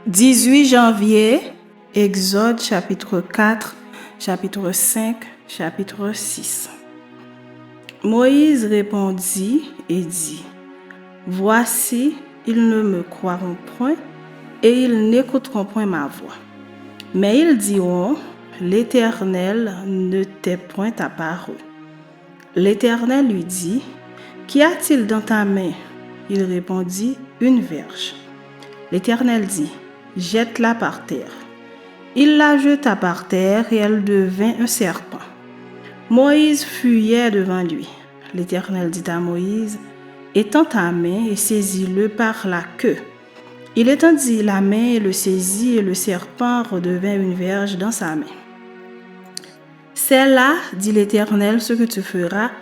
18 janvier, Exode chapitre 4, chapitre 5, chapitre 6. Moïse répondit et dit, « Voici, ils ne me croiront point et ils n'écouteront point ma voix. Mais ils diront, l'Éternel ne t'est point apparu. » L'Éternel lui dit, « Qu'y a-t-il dans ta main ?» Il répondit, « Une verge. » L'Éternel dit, « Jette-la par terre. » Il la jeta par terre et elle devint un serpent. Moïse fuyait devant lui. L'Éternel dit à Moïse, « Étends ta main et saisis-le par la queue. » Il étendit la main et le saisit, et le serpent redevint une verge dans sa main. « C'est là, dit l'Éternel, ce que tu feras,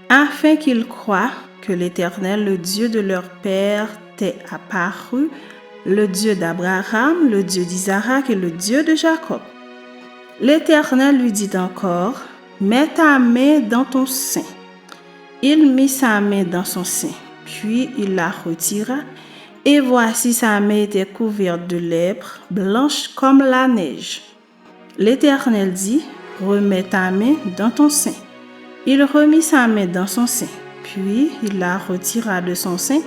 afin qu'ils croient que l'Éternel, le Dieu de leur père, t'est apparu, le Dieu d'Abraham, le Dieu d'Isaac et le Dieu de Jacob. » L'Éternel lui dit encore, « Mets ta main dans ton sein. » Il mit sa main dans son sein, puis il la retira, et voici sa main était couverte de lèpre, blanche comme la neige. L'Éternel dit, « Remets ta main dans ton sein. » Il remit sa main dans son sein, puis il la retira de son sein,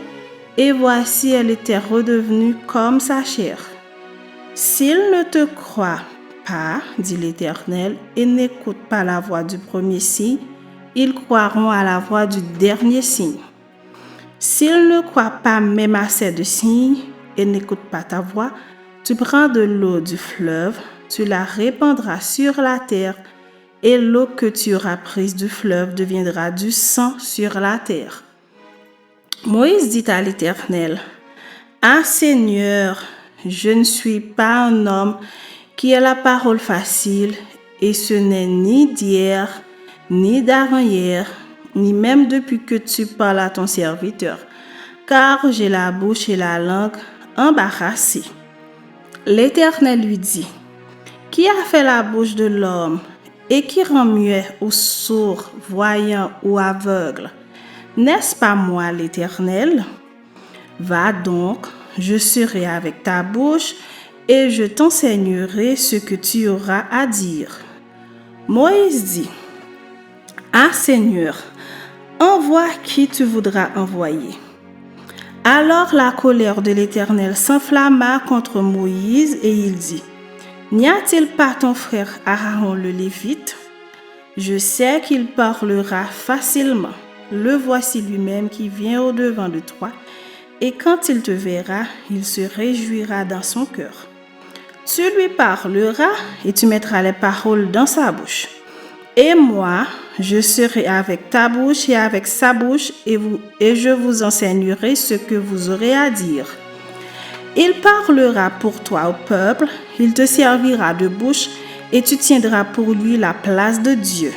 et voici elle était redevenue comme sa chair. « S'ils ne te croient pas, dit l'Éternel, et n'écoutent pas la voix du premier signe, ils croiront à la voix du dernier signe. S'ils ne croient pas même à ces deux signes et n'écoutent pas ta voix, tu prends de l'eau du fleuve, tu la répandras sur la terre, et l'eau que tu auras prise du fleuve deviendra du sang sur la terre. » Moïse dit à l'Éternel, « Ah Seigneur, je ne suis pas un homme qui a la parole facile, et ce n'est ni d'hier, ni d'avant-hier, ni même depuis que tu parles à ton serviteur, car j'ai la bouche et la langue embarrassées. » L'Éternel lui dit, « Qui a fait la bouche de l'homme et qui rend muet ou sourd, voyant ou aveugle? N'est-ce pas moi l'Éternel? Va donc, je serai avec ta bouche et je t'enseignerai ce que tu auras à dire. » Moïse dit, « Ah Seigneur, envoie qui tu voudras envoyer. » Alors la colère de l'Éternel s'enflamma contre Moïse et il dit, « N'y a-t-il pas ton frère Aaron le Lévite? Je sais qu'il parlera facilement. Le voici lui-même qui vient au-devant de toi, et quand il te verra, il se réjouira dans son cœur. Tu lui parleras et tu mettras les paroles dans sa bouche. Et moi, je serai avec ta bouche et avec sa bouche, et je vous enseignerai ce que vous aurez à dire. Il parlera pour toi au peuple, il te servira de bouche, et tu tiendras pour lui la place de Dieu.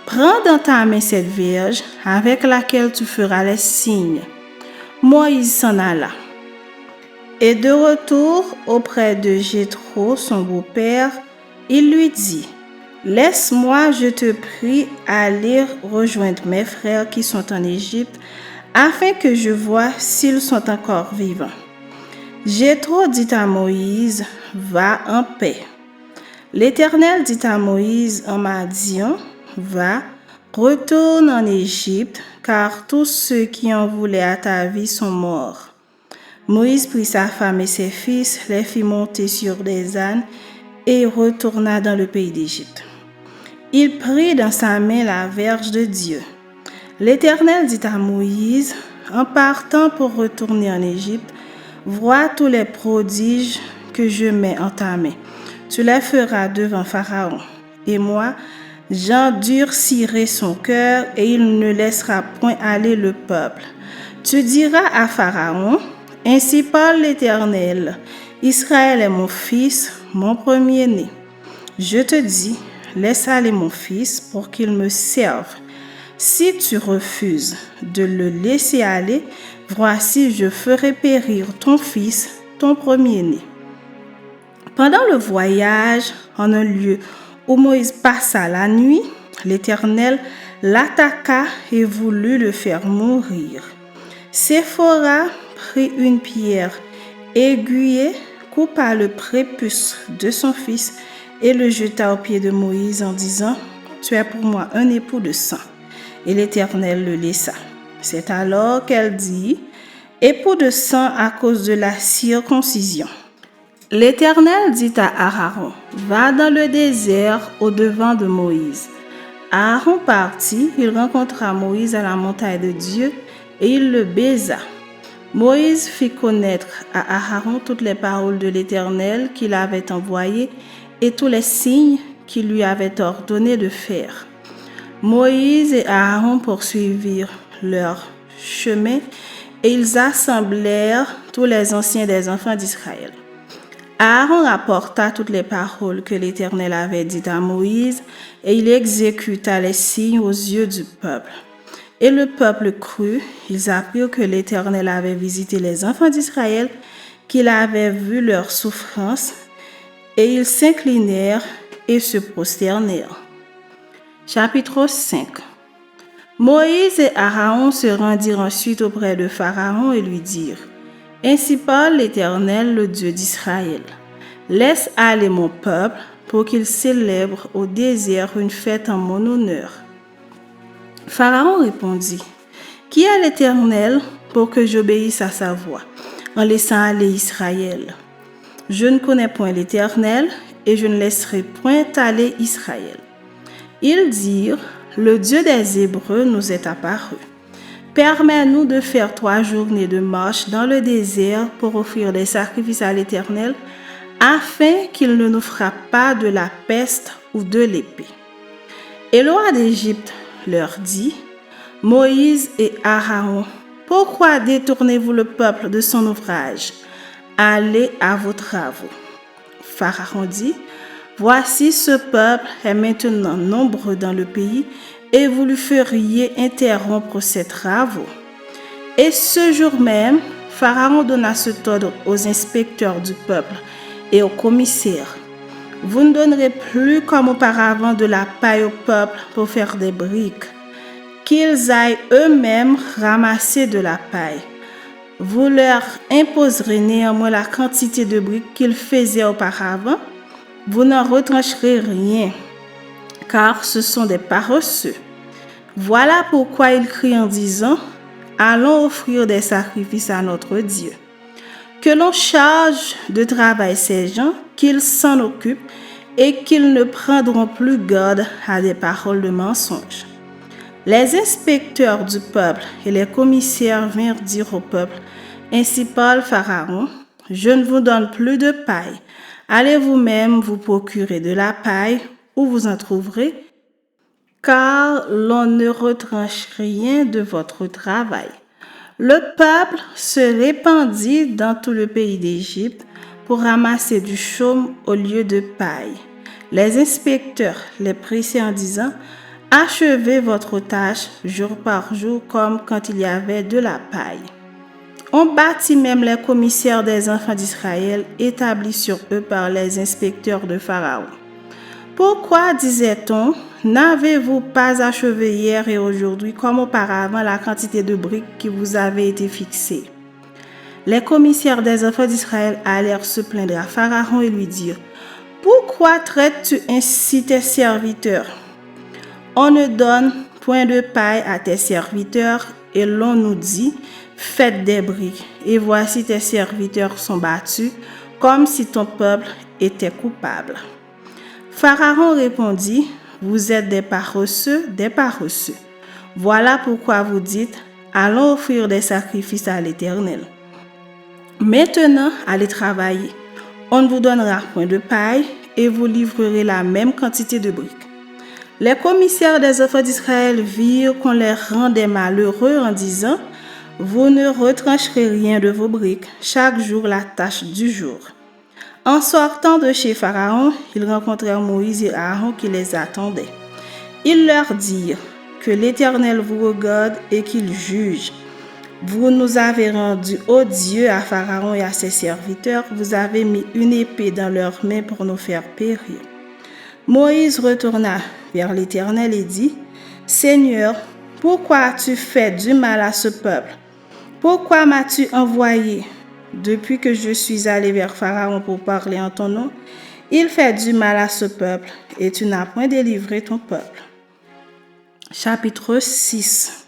Prends dans ta main cette verge avec laquelle tu feras les signes. » Moïse s'en alla. Et de retour auprès de Jéthro, son beau-père, il lui dit, « Laisse-moi, je te prie, aller rejoindre mes frères qui sont en Égypte, afin que je voie s'ils sont encore vivants. » Jéthro dit à Moïse, « Va en paix. » L'Éternel dit à Moïse en Madian, « Va, retourne en Égypte, car tous ceux qui en voulaient à ta vie sont morts. » Moïse prit sa femme et ses fils, les fit monter sur des ânes et retourna dans le pays d'Égypte. Il prit dans sa main la verge de Dieu. L'Éternel dit à Moïse, « En partant pour retourner en Égypte, vois tous les prodiges que je mets en ta main. Tu les feras devant Pharaon. Et moi, j'endurcirai son cœur et il ne laissera point aller le peuple. Tu diras à Pharaon, « Ainsi parle l'Éternel, Israël est mon fils, mon premier-né. Je te dis, laisse aller mon fils pour qu'il me serve. Si tu refuses de le laisser aller, voici, je ferai périr ton fils, ton premier-né. » Pendant le voyage, en un lieu où Moïse passa la nuit, l'Éternel l'attaqua et voulut le faire mourir. Séphora prit une pierre aiguillée, coupa le prépuce de son fils et le jeta aux pieds de Moïse en disant, « Tu es pour moi un époux de sang. » Et l'Éternel le laissa. C'est alors qu'elle dit, « Époux de sang à cause de la circoncision. » L'Éternel dit à Aaron, « Va dans le désert au-devant de Moïse. » Aaron partit, il rencontra Moïse à la montagne de Dieu et il le baisa. Moïse fit connaître à Aaron toutes les paroles de l'Éternel qu'il avait envoyées et tous les signes qu'il lui avait ordonné de faire. Moïse et Aaron poursuivirent leur chemin et ils assemblèrent tous les anciens des enfants d'Israël. Aaron rapporta toutes les paroles que l'Éternel avait dites à Moïse et il exécuta les signes aux yeux du peuple. Et le peuple crut, ils apprirent que l'Éternel avait visité les enfants d'Israël, qu'il avait vu leur souffrance, et ils s'inclinèrent et se prosternèrent. Chapitre 5. Moïse et Aaron se rendirent ensuite auprès de Pharaon et lui dirent, « Ainsi parle l'Éternel, le Dieu d'Israël. Laisse aller mon peuple pour qu'il célèbre au désert une fête en mon honneur. » Pharaon répondit, « Qui est l'Éternel pour que j'obéisse à sa voix, en laissant aller Israël? Je ne connais point l'Éternel, et je ne laisserai point aller Israël. » Ils dirent, « Le Dieu des Hébreux nous est apparu. Permets-nous de faire 3 journées de marche dans le désert pour offrir des sacrifices à l'Éternel, afin qu'il ne nous frappe pas de la peste ou de l'épée. » Et le roi d'Égypte leur dit, « Moïse et Aaron, pourquoi détournez-vous le peuple de son ouvrage? Allez à vos travaux. » Pharaon dit, « Voici ce peuple est maintenant nombreux dans le pays, et vous lui feriez interrompre ses travaux. » Et ce jour même, Pharaon donna cet ordre aux inspecteurs du peuple et aux commissaires. « Vous ne donnerez plus comme auparavant de la paille au peuple pour faire des briques, qu'ils aillent eux-mêmes ramasser de la paille. Vous leur imposerez néanmoins la quantité de briques qu'ils faisaient auparavant. Vous n'en retrancherez rien, car ce sont des paresseux. Voilà pourquoi ils crient en disant, « Allons offrir des sacrifices à notre Dieu. » Que l'on charge de travail ces gens, qu'ils s'en occupent et qu'ils ne prendront plus garde à des paroles de mensonge. » Les inspecteurs du peuple et les commissaires vinrent dire au peuple, « Ainsi parle Pharaon, je ne vous donne plus de paille. Allez vous-même vous procurer de la paille où vous en trouverez, car l'on ne retranche rien de votre travail. » Le peuple se répandit dans tout le pays d'Égypte pour ramasser du chaume au lieu de paille. Les inspecteurs les pressaient en disant, « Achevez votre tâche jour par jour comme quand il y avait de la paille. » On battit même les commissaires des enfants d'Israël établis sur eux par les inspecteurs de Pharaon. « Pourquoi, disait-on, n'avez-vous pas achevé hier et aujourd'hui comme auparavant la quantité de briques qui vous avait été fixée? » Les commissaires des enfants d'Israël allèrent se plaindre à Pharaon et lui dirent, « Pourquoi traites-tu ainsi tes serviteurs? On ne donne point de paille à tes serviteurs et l'on nous dit, faites des briques, et voici tes serviteurs sont battus, comme si ton peuple était coupable. » Pharaon répondit, « Vous êtes des paresseux, des paresseux. Voilà pourquoi vous dites, allons offrir des sacrifices à l'Éternel. Maintenant, allez travailler. On ne vous donnera point de paille et vous livrerez la même quantité de briques. » Les commissaires des enfants d'Israël virent qu'on les rendait malheureux en disant, « Vous ne retrancherez rien de vos briques, chaque jour la tâche du jour. » En sortant de chez Pharaon, ils rencontrèrent Moïse et Aaron qui les attendaient. Ils leur dirent, « Que l'Éternel vous regarde et qu'il juge. Vous nous avez rendus odieux à Pharaon et à ses serviteurs, vous avez mis une épée dans leurs mains pour nous faire périr. » Moïse retourna vers l'Éternel et dit, « Seigneur, pourquoi as-tu fait du mal à ce peuple? Pourquoi m'as-tu envoyé? depuis que je suis allé vers Pharaon pour parler en ton nom, il fait du mal à ce peuple et tu n'as point délivré ton peuple. Chapitre 6.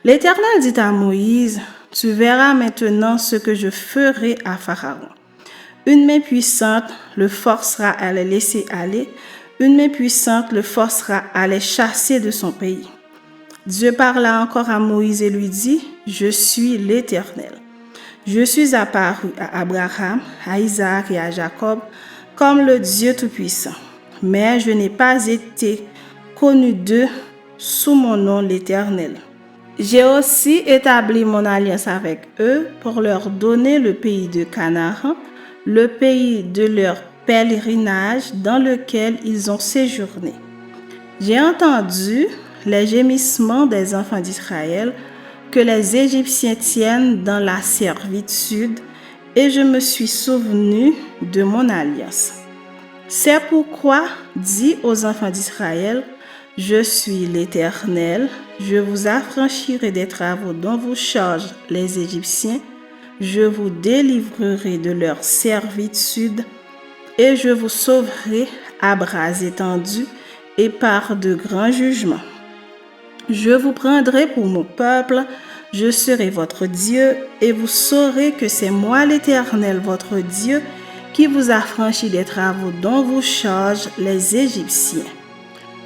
L'Éternel dit à Moïse, tu verras maintenant ce que je ferai à Pharaon. Une main puissante le forcera à les laisser aller, une main puissante le forcera à les chasser de son pays. Dieu parla encore à Moïse et lui dit, je suis l'Éternel. Je suis apparu à Abraham, à Isaac et à Jacob comme le Dieu Tout-Puissant, mais je n'ai pas été connu d'eux sous mon nom l'Éternel. J'ai aussi établi mon alliance avec eux pour leur donner le pays de Canaan, le pays de leur pèlerinage dans lequel ils ont séjourné. J'ai entendu les gémissements des enfants d'Israël que les Égyptiens tiennent dans la servitude et je me suis souvenu de mon alliance. C'est pourquoi dis aux enfants d'Israël, je suis l'Éternel, je vous affranchirai des travaux dont vous chargent les Égyptiens, je vous délivrerai de leur servitude et je vous sauverai à bras étendus et par de grands jugements. Je vous prendrai pour mon peuple, je serai votre Dieu et vous saurez que c'est moi l'Éternel, votre Dieu, qui vous affranchit des travaux dont vous chargent les Égyptiens.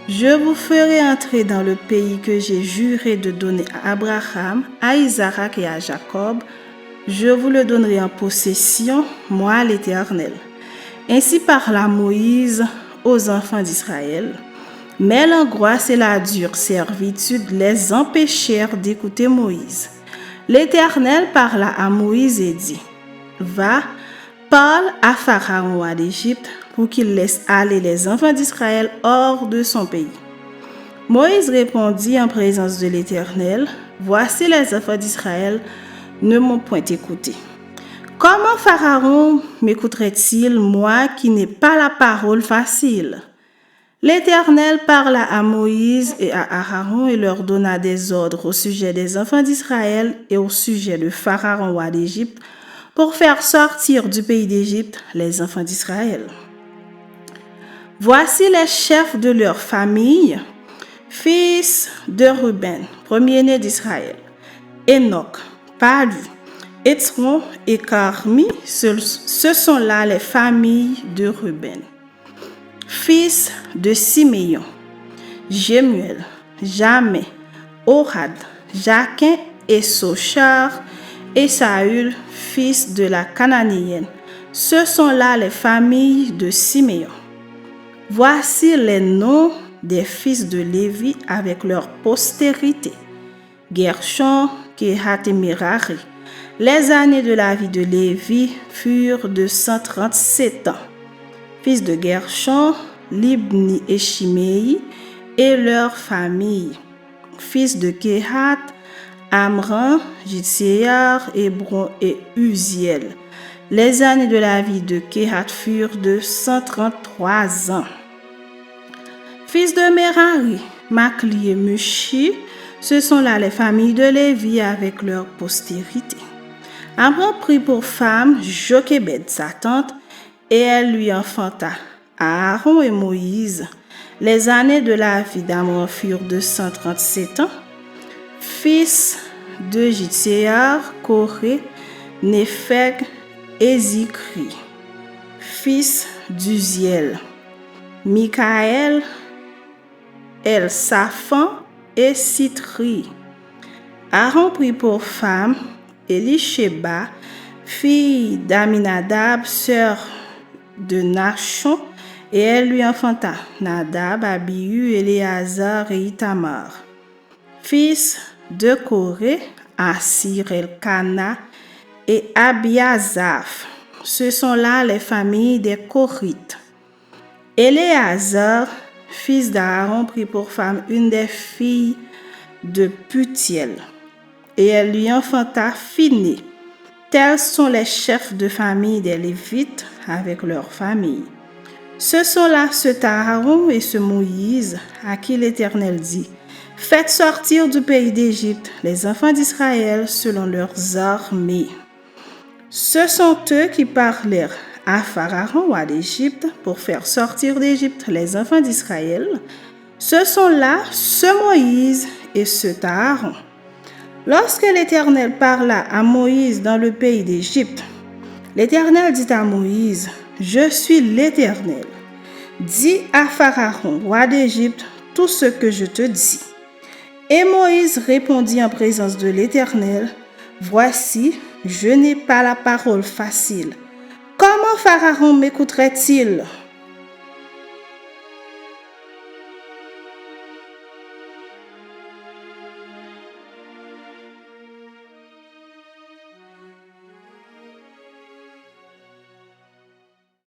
Je vous ferai entrer dans le pays que j'ai juré de donner à Abraham, à Isaac et à Jacob. Je vous le donnerai en possession, moi l'Éternel. Ainsi parla Moïse aux enfants d'Israël. Mais l'angoisse et la dure servitude les empêchèrent d'écouter Moïse. L'Éternel parla à Moïse et dit, va, parle à Pharaon roi d'Égypte pour qu'il laisse aller les enfants d'Israël hors de son pays. Moïse répondit en présence de l'Éternel, voici les enfants d'Israël ne m'ont point écouté. Comment Pharaon m'écouterait-il, moi qui n'ai pas la parole facile? L'Éternel parla à Moïse et à Aaron et leur donna des ordres au sujet des enfants d'Israël et au sujet de Pharaon roi d'Égypte pour faire sortir du pays d'Égypte les enfants d'Israël. Voici les chefs de leur famille, fils de Ruben, premier-né d'Israël, Enoch, Palu, Étron et Carmi, ce sont là les familles de Ruben. Fils de Siméon, Jemuel, Jamé, Ohad, Jaquin et Sochar, et Saül, fils de la Cananéenne. Ce sont là les familles de Siméon. Voici les noms des fils de Lévi avec leur postérité. Gershon, Kehat et Merari. Les années de la vie de Lévi furent de 137 ans. Fils de Gershon, Libni et Shimei et leurs familles. Fils de Kehat, Amram, Jitséar, Hébron et Uziel. Les années de la vie de Kehat furent de 133 ans. Fils de Merari, Makli et Mushi, ce sont là les familles de Lévi avec leur postérité. Amram prit pour femme Jochébed, sa tante, et elle lui enfanta Aaron et Moïse. Les années de la vie d'Amram furent de 137 ans. Fils de Jitséar, Coré, Népheg et Zikri. Fils d'Uziel, Mikaël, El-Safan et Sitri. Aaron prit pour femme Elisheba, fille d'Aminadab, sœur de Nachon, et elle lui enfanta Nadab, Abihu, Éléazar et Itamar. Fils de Coré, Assir, Elkana et Abiazaph. Ce sont là les familles des Korites. Éléazar, fils d'Aaron, prit pour femme une des filles de Putiel, et elle lui enfanta Phiné. Tels sont les chefs de famille des Lévites avec leurs familles. Ce sont là ce Aaron et ce Moïse à qui l'Éternel dit, faites sortir du pays d'Égypte les enfants d'Israël selon leurs armées. Ce sont eux qui parlèrent à Pharaon, roi d'Égypte, pour faire sortir d'Égypte les enfants d'Israël. Ce sont là ce Moïse et ce Aaron. Lorsque l'Éternel parla à Moïse dans le pays d'Égypte, l'Éternel dit à Moïse, « Je suis l'Éternel. Dis à Pharaon, roi d'Égypte, tout ce que je te dis. » Et Moïse répondit en présence de l'Éternel, « Voici, je n'ai pas la parole facile. Comment Pharaon m'écouterait-il ?